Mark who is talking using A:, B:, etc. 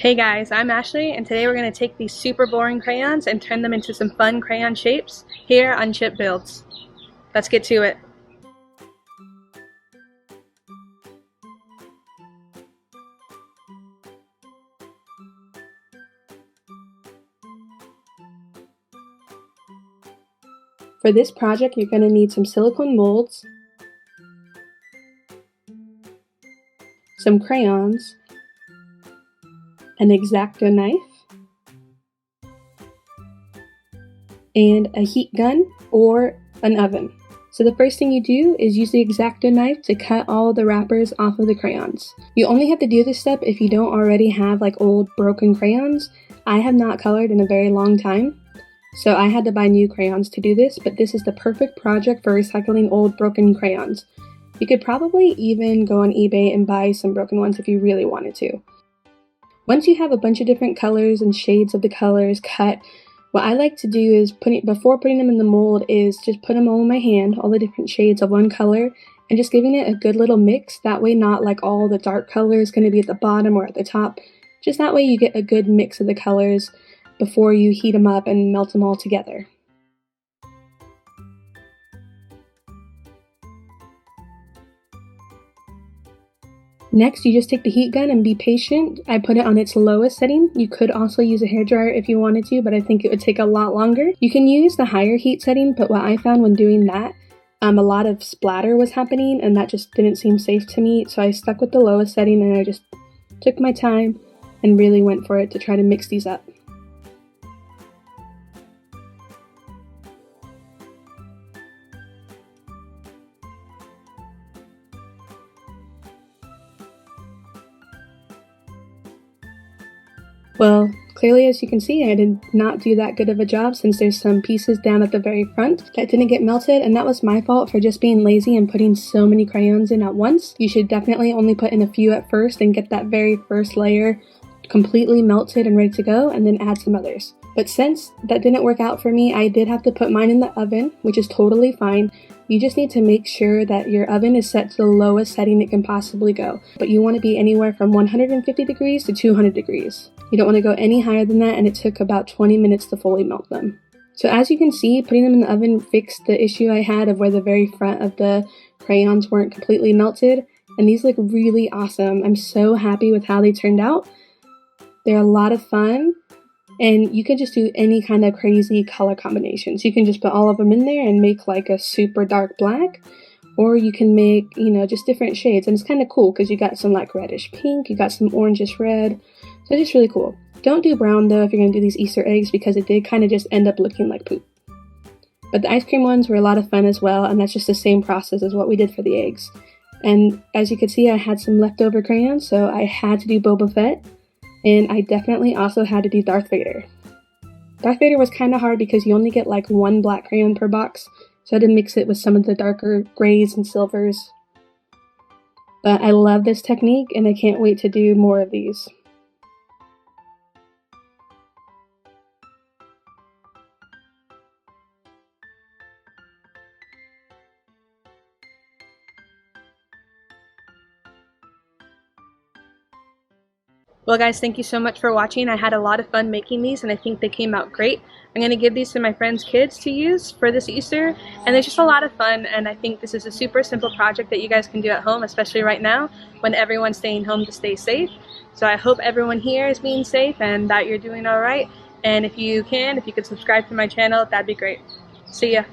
A: Hey guys, I'm Ashley, and today we're going to take these super boring crayons and turn them into some fun crayon shapes here on Chip Builds. Let's get to it. For this project, you're going to need some silicone molds, some crayons, an X-Acto knife, and a heat gun or an oven. So the first thing you do is use the X-Acto knife to cut all the wrappers off of the crayons. You only have to do this step if you don't already have like old broken crayons. I have not colored in a very long time, so I had to buy new crayons to do this, but this is the perfect project for recycling old broken crayons. You could probably even go on eBay and buy some broken ones if you really wanted to. Once you have a bunch of different colors and shades of the colors cut, what I like to do is, before putting them in the mold, is just put them all in my hand, all the different shades of one color, and just giving it a good little mix. That way not like all the dark color is going to be at the bottom or at the top. Just that way you get a good mix of the colors before you heat them up and melt them all together. Next, you just take the heat gun and be patient. I put it on its lowest setting. You could also use a hairdryer if you wanted to, but I think it would take a lot longer. You can use the higher heat setting, but what I found when doing that, a lot of splatter was happening and that just didn't seem safe to me. So I stuck with the lowest setting and I just took my time and really went for it to try to mix these up. Well, clearly as you can see, I did not do that good of a job since there's some pieces down at the very front that didn't get melted, and that was my fault for just being lazy and putting so many crayons in at once. You should definitely only put in a few at first and get that very first layer completely melted and ready to go, and then add some others. But since that didn't work out for me, I did have to put mine in the oven, which is totally fine. You just need to make sure that your oven is set to the lowest setting it can possibly go. But you want to be anywhere from 150 degrees to 200 degrees. You don't want to go any higher than that, and it took about 20 minutes to fully melt them. So as you can see, putting them in the oven fixed the issue I had of where the very front of the crayons weren't completely melted, and these look really awesome. I'm so happy with how they turned out. They're a lot of fun, and you can just do any kind of crazy color combinations. You can just put all of them in there and make like a super dark black, or you can make, just different shades, and it's kind of cool because you got some like reddish pink, you got some orangish red, so it's just really cool. Don't do brown though if you're going to do these Easter eggs because it did kind of just end up looking like poop. But the ice cream ones were a lot of fun as well, and that's just the same process as what we did for the eggs. And as you can see, I had some leftover crayons, so I had to do Boba Fett, and I definitely also had to do Darth Vader. Darth Vader was kind of hard because you only get like one black crayon per box, so I had to mix it with some of the darker grays and silvers. But I love this technique, and I can't wait to do more of these. Well guys, thank you so much for watching. I had a lot of fun making these and I think they came out great. I'm going to give these to my friends' kids to use for this Easter, and they're just a lot of fun, and I think this is a super simple project that you guys can do at home, especially right now when everyone's staying home to stay safe. So I hope everyone here is being safe and that you're doing alright, and if you could subscribe to my channel, that'd be great. See ya!